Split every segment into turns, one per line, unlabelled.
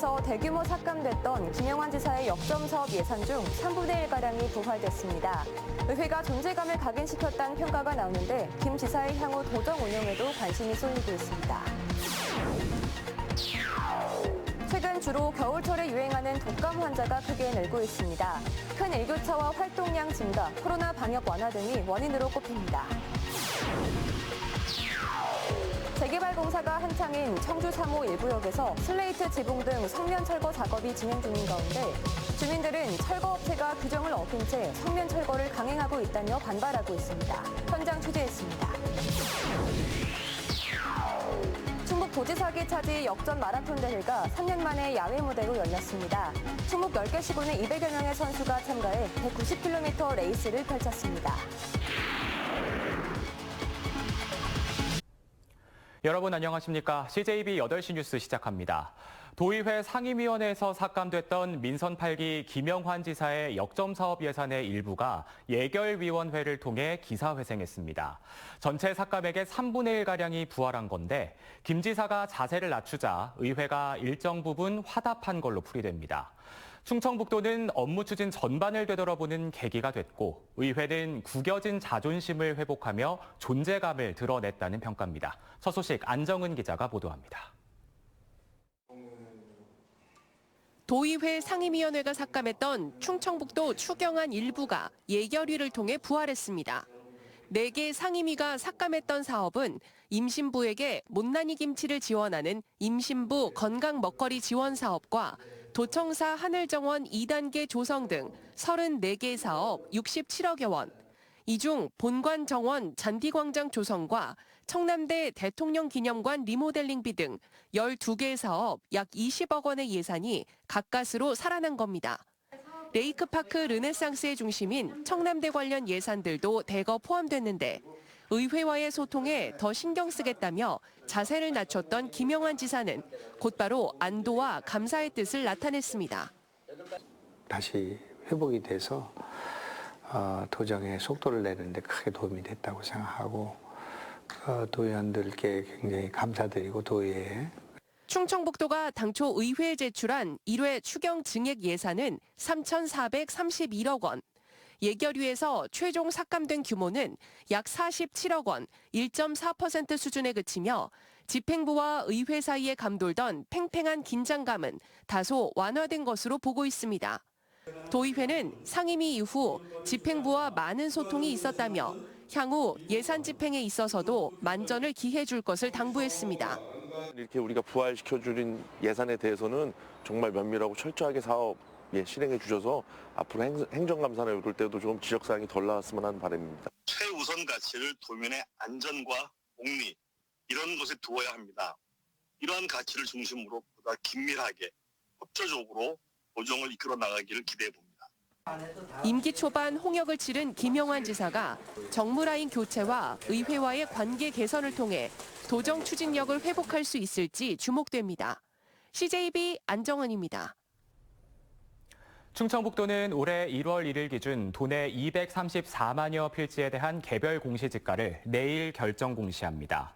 의회에서 대규모 삭감됐던 김영환 지사의 역점 사업 예산 중 3분의 1가량이 부활됐습니다. 의회가 존재감을 각인시켰다는 평가가 나오는데 김 지사의 향후 도정 운영에도 관심이 쏠리고 있습니다. 최근 주로 겨울철에 유행하는 독감 환자가 크게 늘고 있습니다. 큰 일교차와 활동량 증가, 코로나 방역 완화 등이 원인으로 꼽힙니다. 재개발 공사가 한창인 청주 3호 1구역에서 슬레이트 지붕 등 성면 철거 작업이 진행 중인 가운데 주민들은 철거업체가 규정을 어긴 채 성면 철거를 강행하고 있다며 반발하고 있습니다. 현장 취재했습니다. 충북 도지사기 차지 역전 마라톤 대회가 3년 만에 야외 무대로 열렸습니다. 충북 10개 시군의 200여 명의 선수가 참가해 190km 레이스를 펼쳤습니다.
여러분 안녕하십니까? CJB 8시 뉴스 시작합니다. 도의회 상임위원회에서 삭감됐던 민선 8기 김영환 지사의 역점 사업 예산의 일부가 예결위원회를 통해 기사회생했습니다. 전체 삭감액의 3분의 1가량이 부활한 건데 김 지사가 자세를 낮추자 의회가 일정 부분 화답한 걸로 풀이됩니다. 충청북도는 업무 추진 전반을 되돌아보는 계기가 됐고 의회는 구겨진 자존심을 회복하며 존재감을 드러냈다는 평가입니다. 첫 소식 안정은 기자가 보도합니다.
도의회 상임위원회가 삭감했던 충청북도 추경안 일부가 예결위를 통해 부활했습니다. 4개 상임위가 삭감했던 사업은 임신부에게 못난이 김치를 지원하는 임신부 건강 먹거리 지원 사업과 도청사 하늘정원 2단계 조성 등 34개 사업 67억여 원, 이 중 본관 정원 잔디광장 조성과 청남대 대통령 기념관 리모델링비 등 12개 사업 약 20억 원의 예산이 가까스로 살아난 겁니다. 레이크파크 르네상스의 중심인 청남대 관련 예산들도 대거 포함됐는데 의회와의 소통에 더 신경 쓰겠다며 자세를 낮췄던 김영환 지사는 곧바로 안도와 감사의 뜻을 나타냈습니다.
다시 회복이 돼서 도정에 속도를 내는데 크게 도움이 됐다고 생각하고 도의원들께 굉장히 감사드리고 도의회에
충청북도가 당초 의회에 제출한 1회 추경 증액 예산은 3,431억 원. 예결위에서 최종 삭감된 규모는 약 47억 원, 1.4% 수준에 그치며 집행부와 의회 사이에 감돌던 팽팽한 긴장감은 다소 완화된 것으로 보고 있습니다. 도의회는 상임위 이후 집행부와 많은 소통이 있었다며 향후 예산 집행에 있어서도 만전을 기해 줄 것을 당부했습니다.
이렇게 우리가 부활시켜주는 예산에 대해서는 정말 면밀하고 철저하게 사업 실행해 주셔서 앞으로 행정감사나 이럴 때도 좀 지적사항이 덜 나왔으면 하는 바람입니다.
최우선 가치를 도민의 안전과 복리 이런 것에 두어야 합니다. 이러한 가치를 중심으로 보다 긴밀하게 협조적으로 도정을 이끌어 나가기를 기대해 봅니다.
임기 초반 홍역을 치른 김영환 지사가 정무라인 교체와 의회와의 관계 개선을 통해 도정 추진력을 회복할 수 있을지 주목됩니다. CJB 안정은입니다.
충청북도는 올해 1월 1일 기준 도내 234만여 필지에 대한 개별 공시지가를 내일 결정 공시합니다.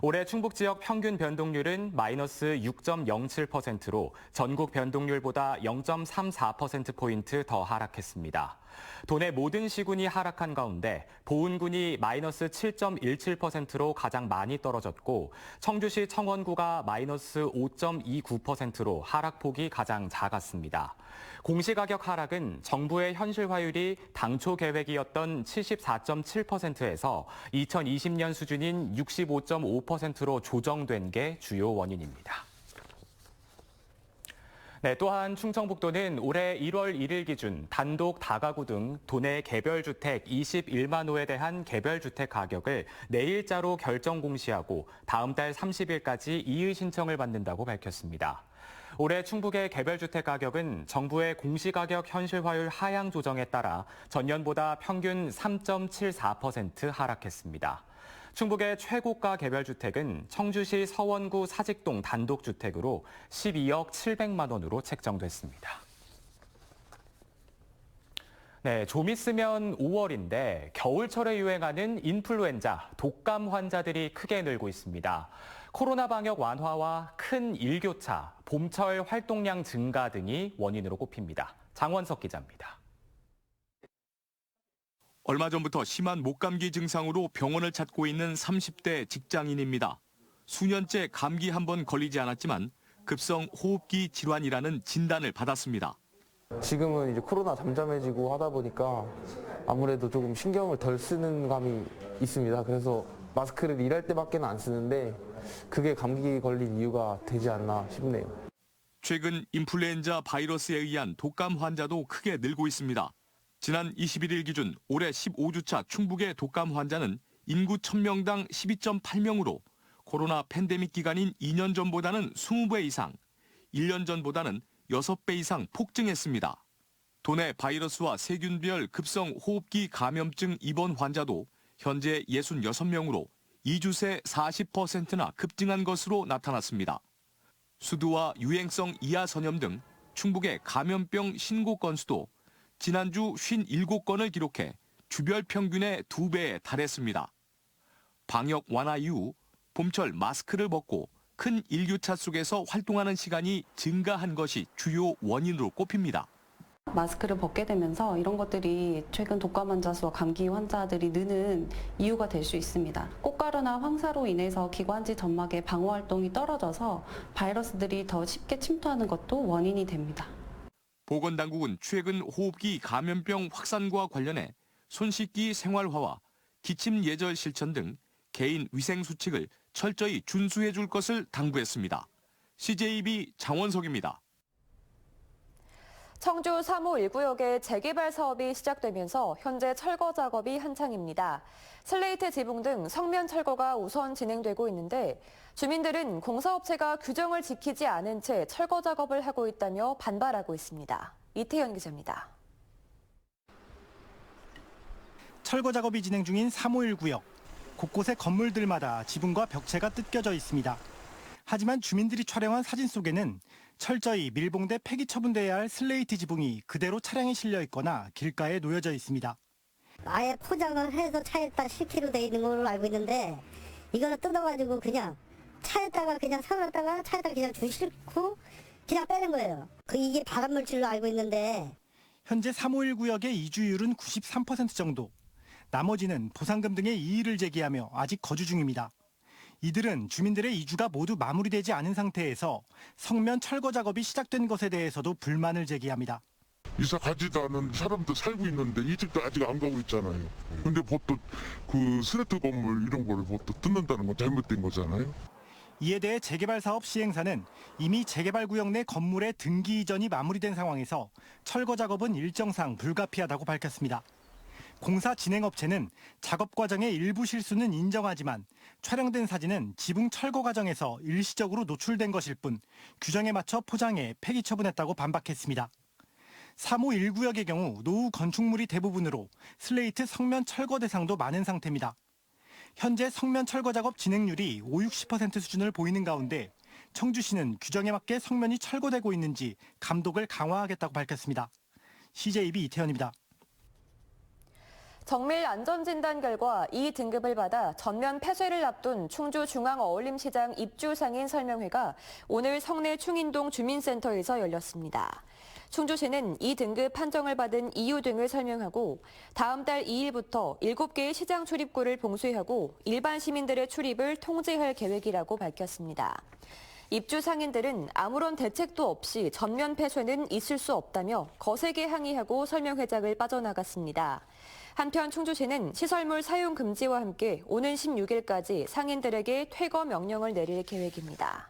올해 충북 지역 평균 변동률은 마이너스 6.07%로 전국 변동률보다 0.34%포인트 더 하락했습니다. 도내 모든 시군이 하락한 가운데 보은군이 마이너스 7.17%로 가장 많이 떨어졌고 청주시 청원구가 마이너스 5.29%로 하락폭이 가장 작았습니다. 공시가격 하락은 정부의 현실화율이 당초 계획이었던 74.7%에서 2020년 수준인 65.5%로 조정된 게 주요 원인입니다. 네, 또한 충청북도는 올해 1월 1일 기준 단독 다가구 등 도내 개별주택 21만 호에 대한 개별주택 가격을 내일자로 결정 공시하고 다음 달 30일까지 이의 신청을 받는다고 밝혔습니다. 올해 충북의 개별주택 가격은 정부의 공시가격 현실화율 하향 조정에 따라 전년보다 평균 3.74% 하락했습니다. 충북의 최고가 개별주택은 청주시 서원구 사직동 단독주택으로 12억 700만 원으로 책정됐습니다. 네, 좀 있으면 5월인데 겨울철에 유행하는 인플루엔자, 독감 환자들이 크게 늘고 있습니다. 코로나 방역 완화와 큰 일교차, 봄철 활동량 증가 등이 원인으로 꼽힙니다. 장원석 기자입니다.
얼마 전부터 심한 목감기 증상으로 병원을 찾고 있는 30대 직장인입니다. 수년째 감기 한 번 걸리지 않았지만 급성 호흡기 질환이라는 진단을 받았습니다.
지금은 이제 코로나 잠잠해지고 하다 보니까 아무래도 조금 신경을 덜 쓰는 감이 있습니다. 그래서 마스크를 일할 때밖에는 안 쓰는데 그게 감기 걸린 이유가 되지 않나 싶네요.
최근 인플루엔자 바이러스에 의한 독감 환자도 크게 늘고 있습니다. 지난 21일 기준 올해 15주차 충북의 독감 환자는 인구 1000명당 12.8명으로 코로나 팬데믹 기간인 2년 전보다는 20배 이상, 1년 전보다는 6배 이상 폭증했습니다. 도내 바이러스와 세균별 급성 호흡기 감염증 입원 환자도 현재 66명으로 2주 새 40%나 급증한 것으로 나타났습니다. 수두와 유행성 이하 전염 등 충북의 감염병 신고 건수도 지난주 57건을 기록해 주별 평균의 2배에 달했습니다. 방역 완화 이후 봄철 마스크를 벗고 큰 일교차 속에서 활동하는 시간이 증가한 것이 주요 원인으로 꼽힙니다.
마스크를 벗게 되면서 이런 것들이 최근 독감 환자 수와 감기 환자들이 느는 이유가 될 수 있습니다. 꽃가루나 황사로 인해서 기관지 점막의 방어 활동이 떨어져서 바이러스들이 더 쉽게 침투하는 것도 원인이 됩니다.
보건당국은 최근 호흡기 감염병 확산과 관련해 손 씻기 생활화와 기침 예절 실천 등 개인 위생 수칙을 철저히 준수해 줄 것을 당부했습니다. CJB 장원석입니다.
청주 3호 1구역의 재개발 사업이 시작되면서 현재 철거 작업이 한창입니다. 슬레이트 지붕 등 성면 철거가 우선 진행되고 있는데 주민들은 공사업체가 규정을 지키지 않은 채 철거 작업을 하고 있다며 반발하고 있습니다. 이태현 기자입니다.
철거 작업이 진행 중인 3호 1구역. 곳곳의 건물들마다 지붕과 벽체가 뜯겨져 있습니다. 하지만 주민들이 촬영한 사진 속에는 철저히 밀봉돼 폐기 처분돼야 할 슬레이트 지붕이 그대로 차량에 실려 있거나 길가에 놓여져 있습니다.
아예 포장을 해서 차에다 실기로 돼 있는 걸로 알고 있는데 이거는 뜯어가지고 그냥 차에다가 그냥 사놨다가 차에다 그냥 줄 싣고 그냥 빼는 거예요. 이게 발암물질로 알고 있는데
현재 3호 1구역의 이주율은 93% 정도. 나머지는 보상금 등의 이의를 제기하며 아직 거주 중입니다. 이들은 주민들의 이주가 모두 마무리되지 않은 상태에서 성면 철거 작업이 시작된 것에 대해서도 불만을 제기합니다.
이사 가지도 않은 사람도 살고 있는데 이 집도 아직 안 가고 있잖아요. 근데 보통 그 스레트 건물 이런 거를 보통 뜯는다는 건 잘못된 거잖아요.
이에 대해 재개발 사업 시행사는 이미 재개발 구역 내 건물의 등기 이전이 마무리된 상황에서 철거 작업은 일정상 불가피하다고 밝혔습니다. 공사 진행업체는 작업 과정의 일부 실수는 인정하지만 촬영된 사진은 지붕 철거 과정에서 일시적으로 노출된 것일 뿐 규정에 맞춰 포장해 폐기 처분했다고 반박했습니다. 3호 1구역의 경우 노후 건축물이 대부분으로 슬레이트 성면 철거 대상도 많은 상태입니다. 현재 성면 철거 작업 진행률이 50-60% 수준을 보이는 가운데 청주시는 규정에 맞게 성면이 철거되고 있는지 감독을 강화하겠다고 밝혔습니다. CJB 이태현입니다.
정밀 안전진단 결과 2등급을 받아 전면 폐쇄를 앞둔 충주중앙어울림시장 입주상인 설명회가 오늘 성내 충인동 주민센터에서 열렸습니다. 충주시는 2등급 판정을 받은 이유 등을 설명하고 다음 달 2일부터 7개의 시장 출입구를 봉쇄하고 일반 시민들의 출입을 통제할 계획이라고 밝혔습니다. 입주 상인들은 아무런 대책도 없이 전면 폐쇄는 있을 수 없다며 거세게 항의하고 설명회장을 빠져나갔습니다. 한편 충주시는 시설물 사용 금지와 함께 오는 16일까지 상인들에게 퇴거 명령을 내릴 계획입니다.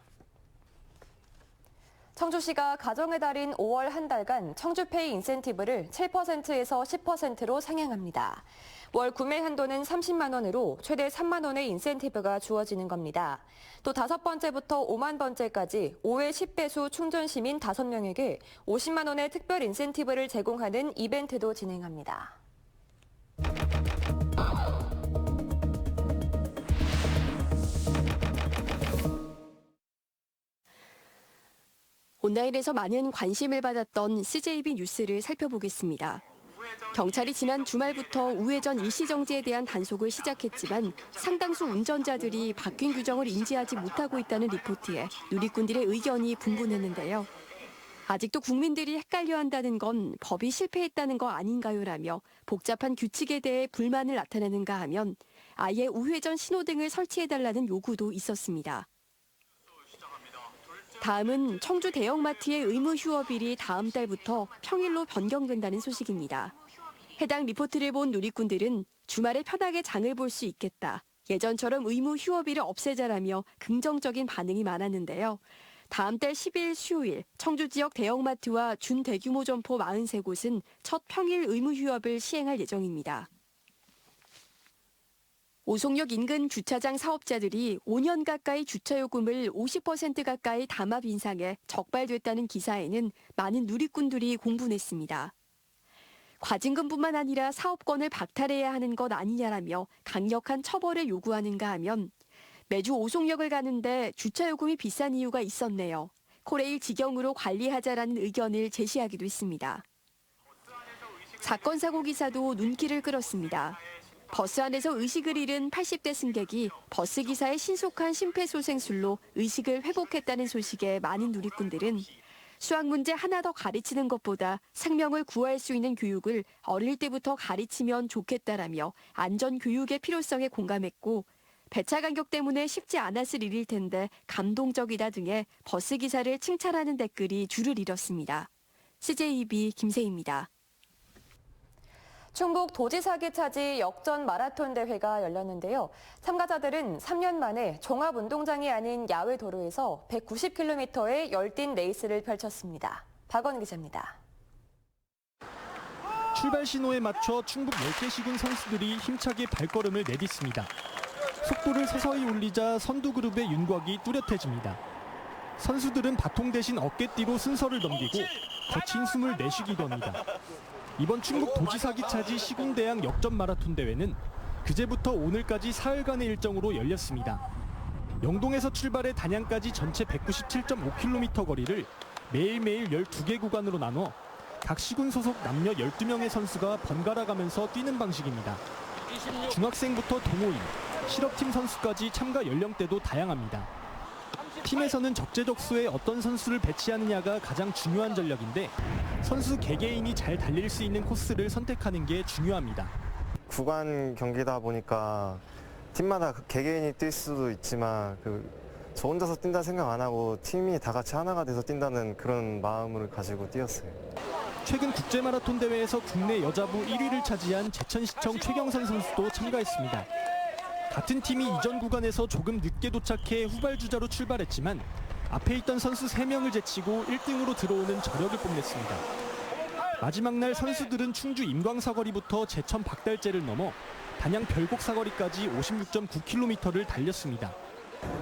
청주시가 가정의 달인 5월 한 달간 청주페이 인센티브를 7%에서 10%로 상향합니다. 월 구매 한도는 30만 원으로 최대 3만 원의 인센티브가 주어지는 겁니다. 또 5번째부터 5만 번째까지 5회 10배수 충전 시민 5명에게 50만 원의 특별 인센티브를 제공하는 이벤트도 진행합니다.
온라인에서 많은 관심을 받았던 CJB 뉴스를 살펴보겠습니다. 경찰이 지난 주말부터 우회전 일시정지에 대한 단속을 시작했지만 상당수 운전자들이 바뀐 규정을 인지하지 못하고 있다는 리포트에 누리꾼들의 의견이 분분했는데요. 아직도 국민들이 헷갈려한다는 건 법이 실패했다는 거 아닌가요라며 복잡한 규칙에 대해 불만을 나타내는가 하면 아예 우회전 신호등을 설치해달라는 요구도 있었습니다. 다음은 청주 대형마트의 의무 휴업일이 다음 달부터 평일로 변경된다는 소식입니다. 해당 리포트를 본 누리꾼들은 주말에 편하게 장을 볼 수 있겠다. 예전처럼 의무 휴업일을 없애자라며 긍정적인 반응이 많았는데요. 다음 달 10일 수요일 청주 지역 대형마트와 준대규모 점포 43곳은 첫 평일 의무 휴업을 시행할 예정입니다. 오송역 인근 주차장 사업자들이 5년 가까이 주차요금을 50% 가까이 담합 인상해 적발됐다는 기사에는 많은 누리꾼들이 공분했습니다. 과징금뿐만 아니라 사업권을 박탈해야 하는 것 아니냐라며 강력한 처벌을 요구하는가 하면 매주 오송역을 가는데 주차요금이 비싼 이유가 있었네요. 코레일 직영으로 관리하자라는 의견을 제시하기도 했습니다. 사건 사고 기사도 눈길을 끌었습니다. 버스 안에서 의식을 잃은 80대 승객이 버스 기사의 신속한 심폐소생술로 의식을 회복했다는 소식에 많은 누리꾼들은 수학 문제 하나 더 가르치는 것보다 생명을 구할 수 있는 교육을 어릴 때부터 가르치면 좋겠다라며 안전교육의 필요성에 공감했고 배차 간격 때문에 쉽지 않았을 일일 텐데 감동적이다 등의 버스기사를 칭찬하는 댓글이 줄을 이뤘습니다. CJB 김세희입니다.
충북 도지사기 차지 역전 마라톤 대회가 열렸는데요. 참가자들은 3년 만에 종합운동장이 아닌 야외 도로에서 190km의 열띤 레이스를 펼쳤습니다. 박원 기자입니다.
출발 신호에 맞춰 충북 10개 시군 선수들이 힘차게 발걸음을 내딛습니다. 속도를 서서히 올리자 선두그룹의 윤곽이 뚜렷해집니다. 선수들은 바통 대신 어깨띠로 순서를 넘기고 거친 숨을 내쉬기도 합니다. 이번 충북 도지사기 차지 시군대항 역전 마라톤 대회는 그제부터 오늘까지 사흘간의 일정으로 열렸습니다. 영동에서 출발해 단양까지 전체 197.5km 거리를 매일매일 12개 구간으로 나눠 각 시군 소속 남녀 12명의 선수가 번갈아 가면서 뛰는 방식입니다. 중학생부터 동호인, 실업팀 선수까지 참가 연령대도 다양합니다. 팀에서는 적재적소에 어떤 선수를 배치하느냐가 가장 중요한 전략인데 선수 개개인이 잘 달릴 수 있는 코스를 선택하는 게 중요합니다.
구간 경기다 보니까 팀마다 개개인이 뛸 수도 있지만 저 혼자서 뛴다 생각 안 하고 팀이 다 같이 하나가 돼서 뛴다는 그런 마음을 가지고 뛰었어요.
최근 국제마라톤 대회에서 국내 여자부 1위를 차지한 제천시청 최경선 선수도 참가했습니다. 같은 팀이 이전 구간에서 조금 늦게 도착해 후발주자로 출발했지만 앞에 있던 선수 3명을 제치고 1등으로 들어오는 저력을 뽐냈습니다. 마지막 날 선수들은 충주 임광사거리부터 제천 박달재를 넘어 단양 별곡사거리까지 56.9km를 달렸습니다.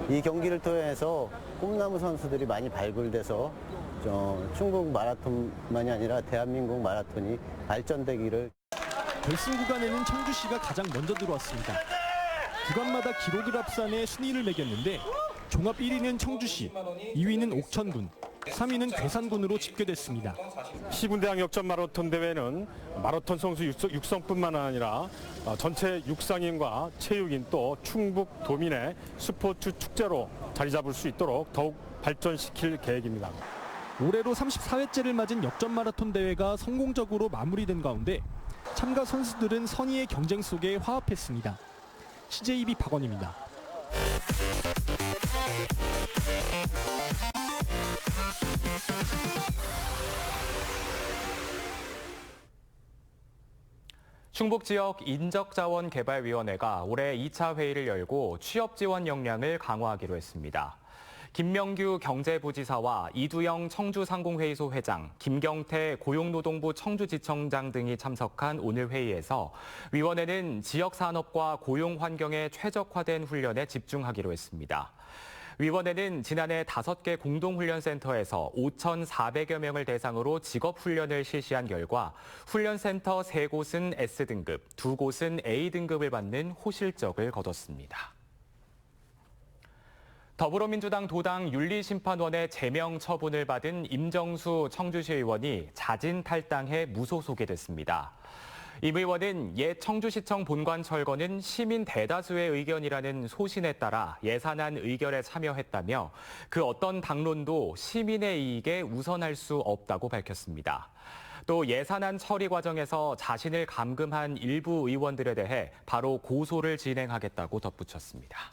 이 경기를 통해서 꿈나무 선수들이 많이 발굴돼서 충북 마라톤만이 아니라 대한민국 마라톤이 발전되기를.
결승 구간에는 청주시가 가장 먼저 들어왔습니다. 구간마다 기록을 합산해 순위를 매겼는데 종합 1위는 청주시, 2위는 옥천군, 3위는 괴산군으로 집계됐습니다.
시군대항 역전 마라톤 대회는 마라톤 선수 육성뿐만 아니라 전체 육상인과 체육인 또 충북 도민의 스포츠 축제로 자리 잡을 수 있도록 더욱 발전시킬 계획입니다.
올해로 34회째를 맞은 역전 마라톤 대회가 성공적으로 마무리된 가운데 참가 선수들은 선의의 경쟁 속에 화합했습니다. CJB 박원입니다.
충북 지역 인적자원개발위원회가 올해 2차 회의를 열고 취업 지원 역량을 강화하기로 했습니다. 김명규 경제부지사와 이두영 청주상공회의소 회장, 김경태 고용노동부 청주지청장 등이 참석한 오늘 회의에서 위원회는 지역산업과 고용환경의 최적화된 훈련에 집중하기로 했습니다. 위원회는 지난해 5개 공동훈련센터에서 5,400여 명을 대상으로 직업훈련을 실시한 결과 훈련센터 3곳은 S등급, 2곳은 A등급을 받는 호실적을 거뒀습니다. 더불어민주당 도당 윤리심판원의 제명 처분을 받은 임정수 청주시 의원이 자진 탈당해 무소속이 됐습니다. 임 의원은 옛 청주시청 본관 철거는 시민 대다수의 의견이라는 소신에 따라 예산안 의결에 참여했다며 그 어떤 당론도 시민의 이익에 우선할 수 없다고 밝혔습니다. 또 예산안 처리 과정에서 자신을 감금한 일부 의원들에 대해 바로 고소를 진행하겠다고 덧붙였습니다.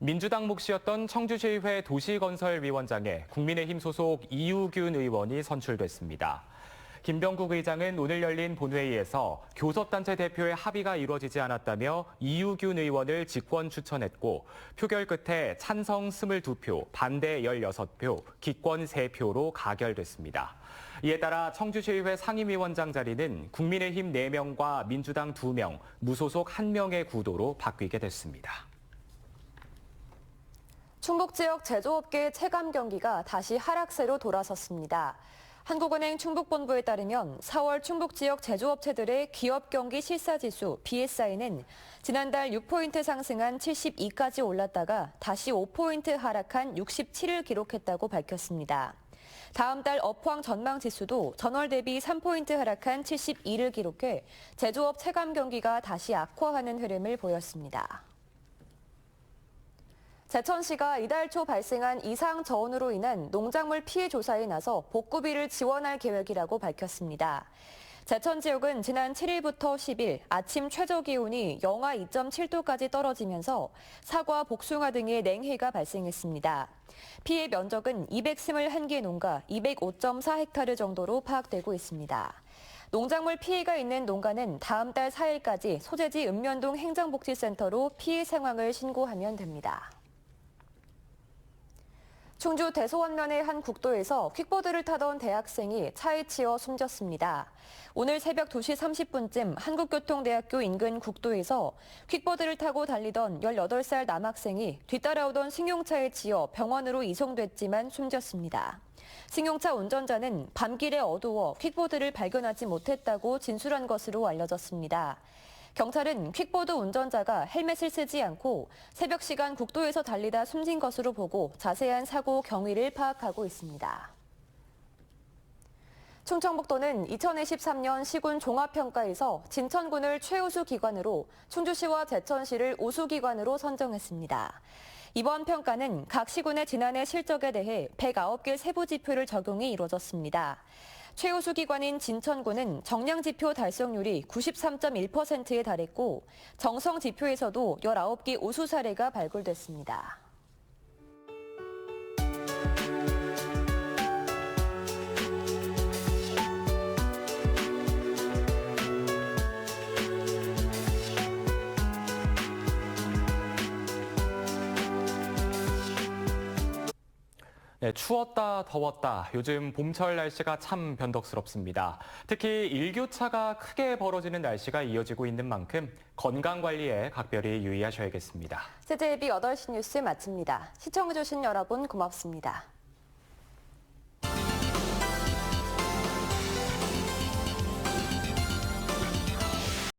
민주당 몫이었던 청주시의회 도시건설위원장에 국민의힘 소속 이유균 의원이 선출됐습니다. 김병국 의장은 오늘 열린 본회의에서 교섭단체 대표의 합의가 이루어지지 않았다며 이유균 의원을 직권 추천했고 표결 끝에 찬성 22표, 반대 16표, 기권 3표로 가결됐습니다. 이에 따라 청주시의회 상임위원장 자리는 국민의힘 4명과 민주당 2명, 무소속 1명의 구도로 바뀌게 됐습니다.
충북 지역 제조업계의 체감 경기가 다시 하락세로 돌아섰습니다. 한국은행 충북본부에 따르면 4월 충북 지역 제조업체들의 기업 경기 실사지수 BSI는 지난달 6포인트 상승한 72까지 올랐다가 다시 5포인트 하락한 67을 기록했다고 밝혔습니다. 다음 달 업황 전망 지수도 전월 대비 3포인트 하락한 72를 기록해 제조업 체감 경기가 다시 악화하는 흐름을 보였습니다. 제천시가 이달 초 발생한 이상 저온으로 인한 농작물 피해 조사에 나서 복구비를 지원할 계획이라고 밝혔습니다. 제천 지역은 지난 7일부터 10일 아침 최저 기온이 영하 2.7도까지 떨어지면서 사과, 복숭아 등의 냉해가 발생했습니다. 피해 면적은 221개 농가 205.4헥타르 정도로 파악되고 있습니다. 농작물 피해가 있는 농가는 다음 달 4일까지 소재지 읍면동 행정복지센터로 피해 상황을 신고하면 됩니다. 충주 대소원면의 한 국도에서 퀵보드를 타던 대학생이 차에 치여 숨졌습니다. 오늘 새벽 2시 30분쯤 한국교통대학교 인근 국도에서 퀵보드를 타고 달리던 18살 남학생이 뒤따라오던 승용차에 치여 병원으로 이송됐지만 숨졌습니다. 승용차 운전자는 밤길에 어두워 퀵보드를 발견하지 못했다고 진술한 것으로 알려졌습니다. 경찰은 퀵보드 운전자가 헬멧을 쓰지 않고 새벽 시간 국도에서 달리다 숨진 것으로 보고 자세한 사고 경위를 파악하고 있습니다. 충청북도는 2023년 시군 종합평가에서 진천군을 최우수 기관으로 충주시와 제천시를 우수 기관으로 선정했습니다. 이번 평가는 각 시군의 지난해 실적에 대해 109개 세부 지표를 적용이 이루어졌습니다. 최우수 기관인 진천군은 정량 지표 달성률이 93.1%에 달했고 정성 지표에서도 19개 우수 사례가 발굴됐습니다.
네, 추웠다 더웠다. 요즘 봄철 날씨가 참 변덕스럽습니다. 특히 일교차가 크게 벌어지는 날씨가 이어지고 있는 만큼 건강관리에 각별히 유의하셔야겠습니다.
CJB 8시 뉴스 마칩니다. 시청해주신 여러분 고맙습니다.